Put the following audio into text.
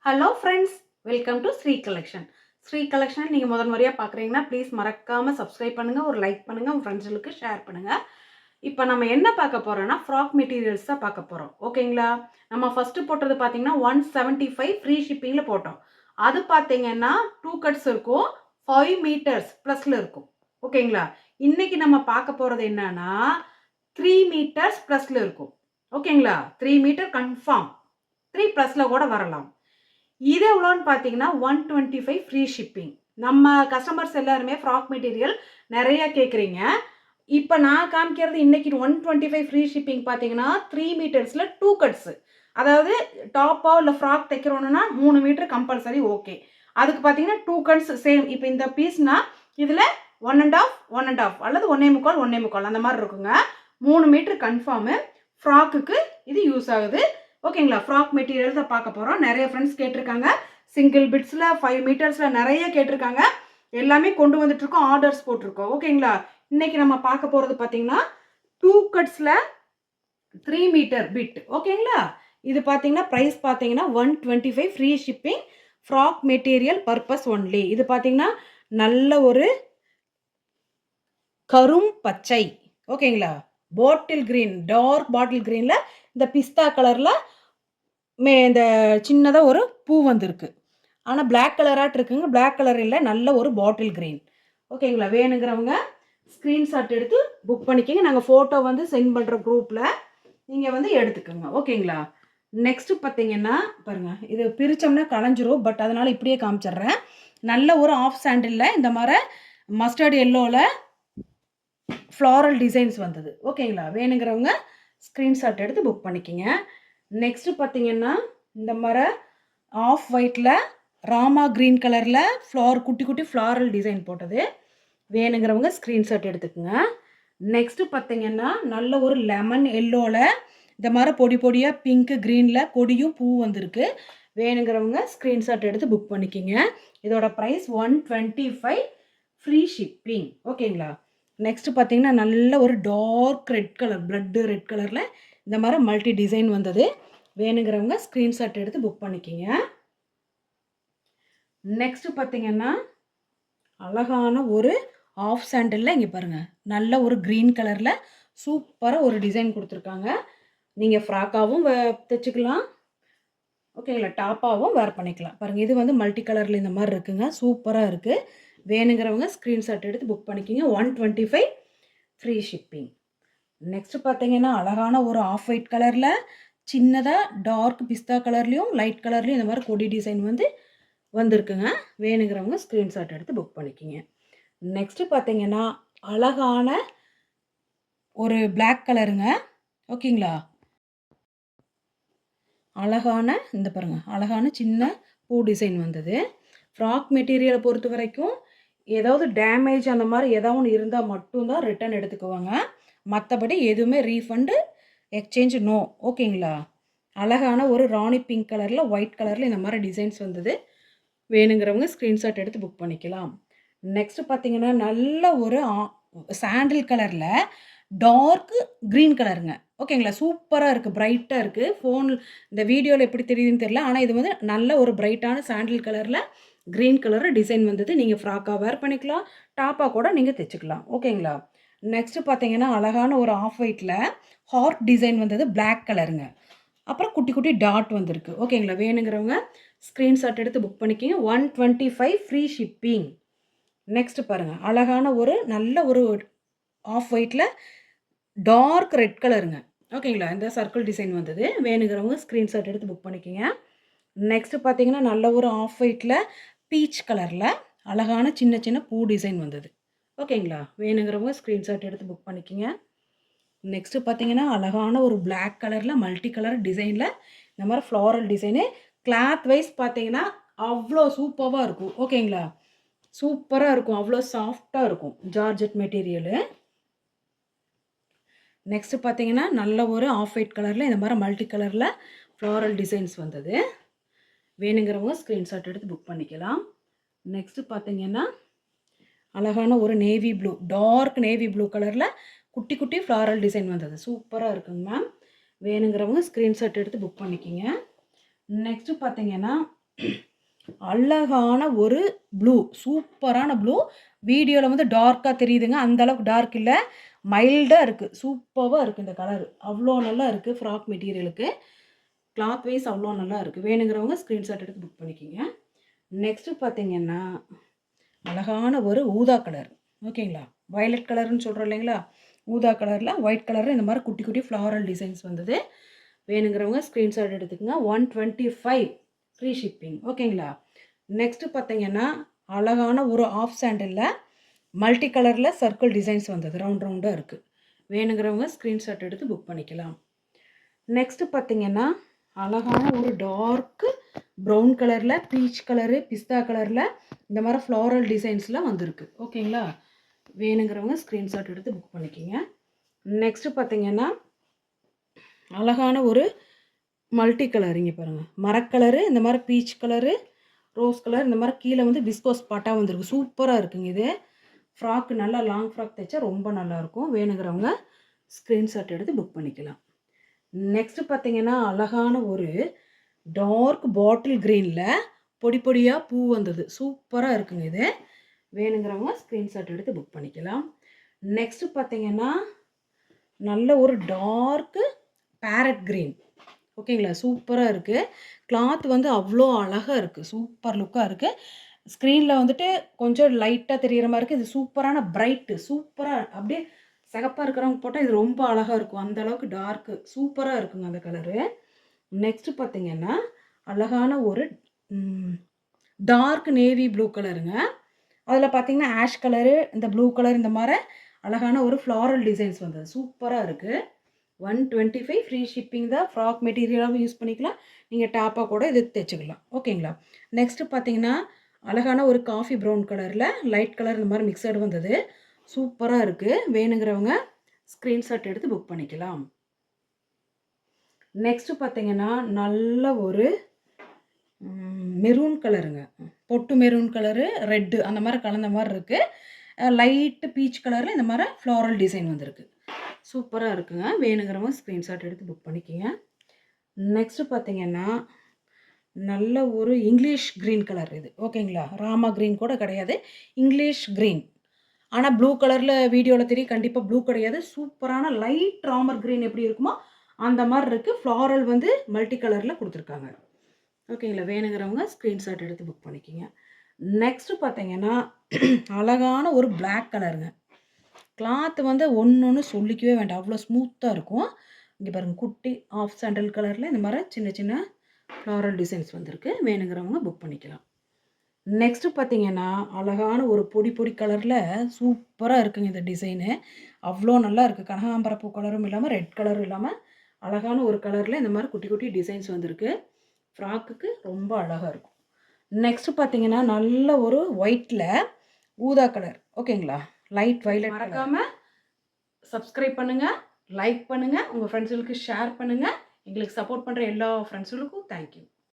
Hello friends, welcome to Shri collection. Shri collection நீங்கள் முதல் முறையாக பார்க்குறீங்கன்னா ப்ளீஸ் மறக்காமல் சப்ஸ்கிரைப் பண்ணுங்கள், ஒரு லைக் பண்ணுங்கள், உங்கள் ஃப்ரெண்ட்ஸுகளுக்கு ஷேர் பண்ணுங்கள். இப்போ நம்ம என்ன பார்க்க போகிறோன்னா ஃப்ராக் மெட்டீரியல்ஸ் தான் பார்க்க போகிறோம். ஓகேங்களா? நம்ம ஃபஸ்ட்டு போட்டது பார்த்தீங்கன்னா 175 ஃப்ரீ ஷிப்பிங்கில் போட்டோம். அது பார்த்தீங்கன்னா 2 கட்ஸ் இருக்கும், 5 மீட்டர்ஸ் ப்ளஸில் இருக்கும். ஓகேங்களா? இன்றைக்கி நம்ம பார்க்க போகிறது என்னன்னா 3 மீட்டர்ஸ் ப்ளஸில் இருக்கும். ஓகேங்களா? 3 மீட்டர் கன்ஃபார்ம், 3 ப்ளஸில் கூட வரலாம். இது எவ்வளோன்னு பார்த்தீங்கன்னா 125 ஃப்ரீ ஷிப்பிங். நம்ம கஸ்டமர்ஸ் எல்லாருமே ஃப்ராக் மெட்டீரியல் நிறைய கேட்குறீங்க. இப்போ நான் காமிக்கிறது இன்றைக்கி 125 ஃப்ரீ ஷிப்பிங் பார்த்தீங்கன்னா 3 மீட்டர்ஸில் 2 கட்ஸு. அதாவது டாப்போ இல்லை ஃப்ராக் தைக்கிறோன்னா 3 மீட்டர் கம்பல்சரி ஓகே. அதுக்கு பார்த்தீங்கன்னா 2 கட்ஸ் சேம். இப்போ இந்த பீஸ்னால் இதில் 1.5 அல்லது 1.25 அந்த மாதிரி இருக்குங்க. 3 மீட்டர் கன்ஃபார்மு. ஃப்ராக்குக்கு இது யூஸ் ஆகுது. ஓகேங்களா? ஃப்ராக் மெட்டீரியல்ஸை பார்க்க போகிறோம். நிறைய ஃப்ரெண்ட்ஸ் கேட்டிருக்காங்க. சிங்கிள் பிட்ஸில் 5 மீட்டர்ஸில் நிறைய கேட்டிருக்காங்க. எல்லாமே கொண்டு வந்துட்டுருக்கோம், ஆர்டர்ஸ் போட்டிருக்கோம். ஓகேங்களா? இன்றைக்கி நம்ம பார்க்க போகிறது பார்த்தீங்கன்னா 2 கட்ஸில் 3 மீட்டர் பிட். ஓகேங்களா? இது பார்த்தீங்கன்னா ப்ரைஸ் பார்த்தீங்கன்னா 125 free shipping, frock material purpose only. இது பார்த்தீங்கன்னா நல்ல ஒரு கரும் பச்சை. ஓகேங்களா? பாட்டில் க்ரீன், டார்க் பாட்டில் க்ரீனில் இந்த பிஸ்தா கலரில் இந்த சின்னதாக ஒரு பூ வந்திருக்கு. ஆனால் பிளாக் கலராக இருக்குங்க. பிளாக் கலர் இல்லை, நல்ல ஒரு பாட்டில் க்ரீன். ஓகேங்களா? வேணுங்கிறவங்க ஸ்க்ரீன்ஷாட் எடுத்து புக் பண்ணிக்கோங்க. நாங்கள் ஃபோட்டோ வந்து சென்ட் பண்ணுற குரூப்பில் நீங்கள் வந்து எடுத்துக்கோங்க. ஓகேங்களா? நெக்ஸ்ட்டு பார்த்தீங்கன்னா பாருங்கள், இது பிரித்தோம்னா களைஞ்சிரும். பட் அதனால் இப்படியே காமிச்சிட்றேன். நல்ல ஒரு ஆஃப் சாண்டிலில் இந்த மாதிரி மஸ்டர்ட் எல்லோவில் ஃப்ளாரல் டிசைன்ஸ் வந்தது. ஓகேங்களா? வேணுங்கிறவங்க ஸ்க்ரீன்ஷாட் எடுத்து புக் பண்ணிக்கோங்க. நெக்ஸ்ட்டு பார்த்தீங்கன்னா இந்த மாதிரி ஆஃப் ஒயிட்டில் ராமா க்ரீன் கலரில் குட்டி குட்டி ஃப்ளாரல் டிசைன் போட்டது. வேணுங்கிறவங்க ஸ்க்ரீன்ஷாட் எடுத்துக்கோங்க. நெக்ஸ்ட்டு பார்த்தீங்கன்னா நல்ல ஒரு லெமன் எல்லோவில் இந்த மாதிரி பொடி பொடியாக பிங்க்கு க்ரீனில் கொடியும் பூ வந்திருக்கு. வேணுங்கிறவங்க ஸ்க்ரீன்ஷாட் எடுத்து புக் பண்ணிக்கோங்க. இதோட ப்ரைஸ் 125 ஃப்ரீ ஷிப்பிங். ஓகேங்களா? நெக்ஸ்ட்டு பார்த்தீங்கன்னா நல்ல ஒரு dark red colour, blood red கலரில் இந்த மாதிரி மல்டி டிசைன் வந்தது. வேணுங்கிறவங்க ஸ்க்ரீன்ஷாட் எடுத்து புக் பண்ணிக்கிங்க. நெக்ஸ்ட்டு பார்த்தீங்கன்னா அழகான ஒரு ஆஃப் சாண்டலில் இங்கே பாருங்கள், நல்ல ஒரு க்ரீன் கலரில் சூப்பராக ஒரு டிசைன் கொடுத்துருக்காங்க. நீங்கள் ஃப்ராக்காகவும் தைச்சிக்கலாம். ஓகேங்களா? டாப்பாகவும் வேர் பண்ணிக்கலாம். பாருங்கள், இது வந்து மல்டி கலரில் இந்த மாதிரி இருக்குங்க. சூப்பராக இருக்குது. வேணுங்கிறவங்க ஸ்க்ரீன்ஷாட் எடுத்து புக் பண்ணிக்கிங்க. 125 ஃப்ரீ ஷிப்பிங். நெக்ஸ்ட்டு பார்த்தீங்கன்னா அழகான ஒரு ஆஃப் ஒயிட் கலரில் சின்னதாக டார்க் பிஸ்தா கலர்லேயும் லைட் கலர்லேயும் இந்த மாதிரி கொடி டிசைன் வந்திருக்குங்க. வேணுங்கிறவங்க ஸ்க்ரீன்ஷாட் எடுத்து புக் பண்ணிக்கிங்க. நெக்ஸ்ட்டு பார்த்தீங்கன்னா அழகான ஒரு பிளாக் கலருங்க. ஓகேங்களா? அழகான இந்த பாருங்கள், அழகான சின்ன பூ டிசைன் வந்தது. ஃப்ராக் மெட்டீரியலை பொறுத்த வரைக்கும் ஏதாவது டேமேஜ் அந்த மாதிரி ஏதாவது ஒன்று இருந்தால் மட்டும்தான் ரிட்டன் எடுத்துக்குவாங்க. மற்றபடி எதுவுமே ரீஃபண்டு, எக்ஸ்சேஞ்ச் நோ. ஓகேங்களா? அழகான ஒரு ராணி பிங்க் கலரில் ஒயிட் கலரில் இந்த மாதிரி டிசைன்ஸ் வந்தது. வேணுங்கிறவங்க ஸ்க்ரீன்ஷாட் எடுத்து புக் பண்ணிக்கலாம். நெக்ஸ்ட்டு பார்த்தீங்கன்னா நல்ல ஒரு சாண்டில் கலரில் டார்க்கு க்ரீன் கலருங்க. ஓகேங்களா? சூப்பராக இருக்குது, பிரைட்டாக இருக்குது. ஃபோன் இந்த வீடியோவில் எப்படி தெரியுதுன்னு தெரியல, ஆனால் இது வந்து நல்ல ஒரு பிரைட்டான சாண்டில் கலரில் க்ரீன் கலர் டிசைன் வந்தது. நீங்கள் ஃப்ராக்காக வேர் பண்ணிக்கலாம், டாப்பாக கூட நீங்கள் தைச்சிக்கலாம். ஓகேங்களா? நெக்ஸ்ட்டு பார்த்தீங்கன்னா அழகான ஒரு ஆஃப் ஒயிட்டில் ஹார்ட் டிசைன் வந்தது, பிளாக் கலருங்க. அப்புறம் குட்டி குட்டி டாட் வந்திருக்கு. ஓகேங்களா? வேணுங்கிறவங்க ஸ்க்ரீன்ஷாட் எடுத்து புக் பண்ணிக்கிங்க. 125 ஃப்ரீ ஷிப்பிங். நெக்ஸ்ட்டு பாருங்கள், அழகான ஒரு நல்ல ஒரு ஆஃப் ஒயிட்டில் டார்க் ரெட் கலருங்க. ஓகேங்களா? இந்த சர்க்கிள் டிசைன் வந்தது. வேணுங்கிறவங்க ஸ்க்ரீன்ஷாட் எடுத்து புக் பண்ணிக்கிங்க. நெக்ஸ்ட்டு பார்த்தீங்கன்னா நல்ல ஒரு ஆஃப் ஒயிட்டில் பீச் கலரில் அழகான சின்ன சின்ன பூ டிசைன் வந்தது. ஓகேங்களா? வேணுங்கிறவங்க ஸ்க்ரீன்ஷாட் எடுத்து புக் பண்ணிக்கிங்க. நெக்ஸ்ட்டு பார்த்தீங்கன்னா அழகான ஒரு பிளாக் கலரில் மல்டி கலர் டிசைனில் இந்த மாதிரி ஃப்ளாரல் டிசைனு. கிளாத் வைஸ் பார்த்தீங்கன்னா அவ்வளோ சூப்பராக இருக்கும். ஓகேங்களா? சூப்பராக இருக்கும், அவ்வளோ சாஃப்டாக இருக்கும், ஜார்ஜெட் மெட்டீரியலு. நெக்ஸ்ட்டு பார்த்தீங்கன்னா நல்ல ஒரு ஆஃப் ஒயிட் கலரில் இந்த மாதிரி மல்டி கலரில் ஃப்ளாரல் டிசைன்ஸ் வந்தது. வேணுங்கிறவங்க ஸ்க்ரீன்ஷாட் எடுத்து புக் பண்ணிக்கலாம். நெக்ஸ்ட்டு பார்த்தீங்கன்னா அழகான ஒரு navy blue, dark navy blue கலரில் குட்டி குட்டி ஃப்ளாரல் டிசைன் வந்தது. சூப்பராக இருக்குங்க மேம். வேணுங்கிறவங்க ஸ்க்ரீன்ஷாட் எடுத்து புக் பண்ணிக்கிங்க. நெக்ஸ்ட்டு பார்த்தீங்கன்னா அழகான ஒரு ப்ளூ, சூப்பரான ப்ளூ. வீடியோல வந்து டார்க்கா தெரியுதுங்க. அந்த அளவுக்கு டார்க் இல்ல. மைல்டா இருக்கு. சூப்பர்வா இருக்கு இந்த கலர். அவ்ளோ நல்லா இருக்கு ஃப்ராக் மெட்டீரியலுக்கு. கிளாத் வைஸ் அவ்ளோ நல்லா இருக்கு. வேணுங்கிறவங்க ஸ்கிரீன்ஷாட் எடுத்து புக் பண்ணிக்கங்க. நெக்ஸ்ட் பார்த்தீங்கன்னா, அழகான ஒரு ஊதா கலர். ஓகேங்களா? வயலட் கலர்ன்னு சொல்றோம் இல்லைங்களா? ஊதா கலர்ல ஒயிட் கலர்ல இந்த மாரி குட்டி குட்டி ஃப்ளாரல் டிசைன்ஸ் வந்தது. வேணுங்கிறவங்க ஸ்கிரீன்ஷாட் எடுத்துக்கங்க. 125 ஃப்ரீ ஷிப்பிங். ஓகேங்களா? நெக்ஸ்ட் பார்த்தீங்கன்னா, அழகான ஒரு ஆஃப் சாண்டில்ல மல்டி கலர்ல சர்க்கிள் டிசைன்ஸ் வந்தது. ரவுண்ட் ரவுண்டா இருக்கு. வேணுங்கிறவங்க ஸ்கிரீன்ஷாட் எடுத்து புக் பண்ணிக்கலாம். நெக்ஸ்ட் பார்த்தீங்கன்னா, அழகான ஒரு டார்க் ப்ரவுன் கலர்ல, பீச் கலரு, பிஸ்தா கலர்ல இந்த மாரி ஃப்ளாரல் டிசைன்ஸ்ல வந்திருக்கு. ஓகேங்களா? வேணுங்கிறவங்க ஸ்கிரீன்ஷாட் எடுத்து புக் பண்ணிக்கங்க. நெக்ஸ்ட் பார்த்தீங்கன்னா, அழகான ஒரு மல்டி கலர் இங்க பாருங்க. மரக்கலரு, இந்த மாரி பீச் கலரு, ரோஸ் கலர் இந்த மாரி கீழ வந்து விஸ்கோஸ் பாட்டா வந்திருக்கு. சூப்பரா இருக்குங்க இது. ஃப்ராக் நல்லா லாங் ஃப்ராக் தைச்சா ரொம்ப நல்லாயிருக்கும். வேணுங்கிறவங்க ஸ்க்ரீன்ஷாட் எடுத்து புக் பண்ணிக்கலாம். நெக்ஸ்ட் பார்த்தீங்கன்னா, அழகான ஒரு டார்க் பாட்டில் கிரீன்ல பொடி பொடியா பூ வந்தது. சூப்பரா இருக்குங்க இது. வேணுங்கிறவங்க ஸ்க்ரீன்ஷாட் எடுத்து புக் பண்ணிக்கலாம். நெக்ஸ்ட் பார்த்தீங்கன்னா, நல்ல ஒரு டார்க் பேரட் கிரீன். ஓகேங்களா? சூப்பரா இருக்கு. கிளாத் வந்து அவ்ளோ அழகா இருக்கு. சூப்பர் லுக்கா இருக்கு. ஸ்க்ரீன்ல வந்துட்டு கொஞ்சம் லைட்டா தெரியிற மாரி இருக்கு. இது சூப்பரான பிரைட் சூப்பரா அப்படியே சிகப்பா இருக்கிறவங்க போட்டா இது ரொம்ப அழகா இருக்கும். அந்த அளவுக்கு டார்க் சூப்பரா இருக்குங்க அந்த கலரு. நெக்ஸ்ட் பார்த்தீங்கன்னா, அழகான ஒரு டார்க் நேவி ப்ளூ கலருங்க. அதில பார்த்தீங்கன்னா, ஆஷ் கலரு, இந்த ப்ளூ கலர் இந்த மாரி அழகான ஒரு ஃப்ளாரல் டிசைன்ஸ் வந்தது. சூப்பரா இருக்கு. 125 ஃப்ரீ ஷிப்பிங் தான். ஃப்ராக் மெட்டீரியலாவும் யூஸ் பண்ணிக்கலாம். நீங்க டாப்பா கூட இது தச்சுக்கலாம். ஓகேங்களா? நெக்ஸ்ட் பார்த்தீங்கன்னா, அழகான ஒரு காஃபி ப்ரவுன் கலர்ல லைட் கலர் இந்த மாரி மிக்ஸட் வந்தது. சூப்பரா இருக்கு. வேணுங்கிறவங்க ஸ்க்ரீன்ஷாட் எடுத்து புக் பண்ணிக்கலாம். நெக்ஸ்ட் பார்த்தீங்கன்னா, நல்ல ஒரு மெரூன் கலருங்க. பொட்டு மெரூன் கலரு, ரெட்டு அந்த மாரி கலந்த மாரி இருக்கு. லைட் பீச் கலர்ல இந்த மாரி ஃப்ளாரல் டிசைன் வந்திருக்கு. சூப்பரா இருக்குங்க. வேணுங்கிறவங்க ஸ்க்ரீன்ஷாட் எடுத்து புக் பண்ணிக்கங்க. நெக்ஸ்ட் பார்த்தீங்கன்னா, நல்ல ஒரு இங்கிலீஷ் கிரீன் கலர் இது. ஓகேங்களா? ராமா கிரீன் கூட கிடையாது. English green. ஆனா ப்ளூ கலர்ல வீடியோல தெரியும். கண்டிப்பா ப்ளூ கிடையாது. சூப்பரான லைட் ராமர் கிரீன் எப்படி இருக்குமோ, அந்த மாரி இருக்கு. ஃப்ளாரல் வந்து மல்டி கலர்ல குடுத்துருக்காங்க. ஓகேங்களா? வேணுங்கிறவங்க ஸ்க்ரீன்ஷாட் எடுத்து புக் பண்ணிக்கங்க. நெக்ஸ்ட் பார்த்தீங்கன்னா, அழகான ஒரு பிளாக் கலருங்க. கிளாத் வந்து ஒண்ணு சொல்லிக்கவே வேண்டாம். அவ்வளோ ஸ்மூத்தா இருக்கும். இங்க பாருங்க குட்டி ஆஃப் சாண்டல் கலர்ல இந்த மாரி சின்ன சின்ன ஃப்ளாரல் டிசைன்ஸ் வந்திருக்கு. வேணுங்கிறவங்க புக் பண்ணிக்கலாம். நெக்ஸ்ட் பார்த்தீங்கன்னா, அழகான ஒரு பொடி பொடி கலர்ல சூப்பரா இருக்குங்க இந்த டிசைனு. அவ்ளோ நல்லா இருக்கு. கனகாம்பர பூ கலரும் இல்லாம, ரெட் கலரும் இல்லாம, அழகான ஒரு கலர்ல இந்த மாரி குட்டி குட்டி டிசைன்ஸ் வந்திருக்கு. ஃப்ராக்குக்கு ரொம்ப அழகா இருக்கும். நெக்ஸ்ட் பார்த்தீங்கன்னா, நல்ல ஒரு ஒயிட்ல ஊதா கலர். ஓகேங்களா? Light violet colour. மறக்காம சப்ஸ்கிரைப் பண்ணுங்க, லைக் பண்ணுங்க, உங்க ஃப்ரெண்ட்ஸ்களுக்கு ஷேர் பண்ணுங்க. எங்களுக்கு சப்போர்ட் பண்ற எல்லா ஃப்ரெண்ட்ஸ்களுக்கும் தேங்க் யூ.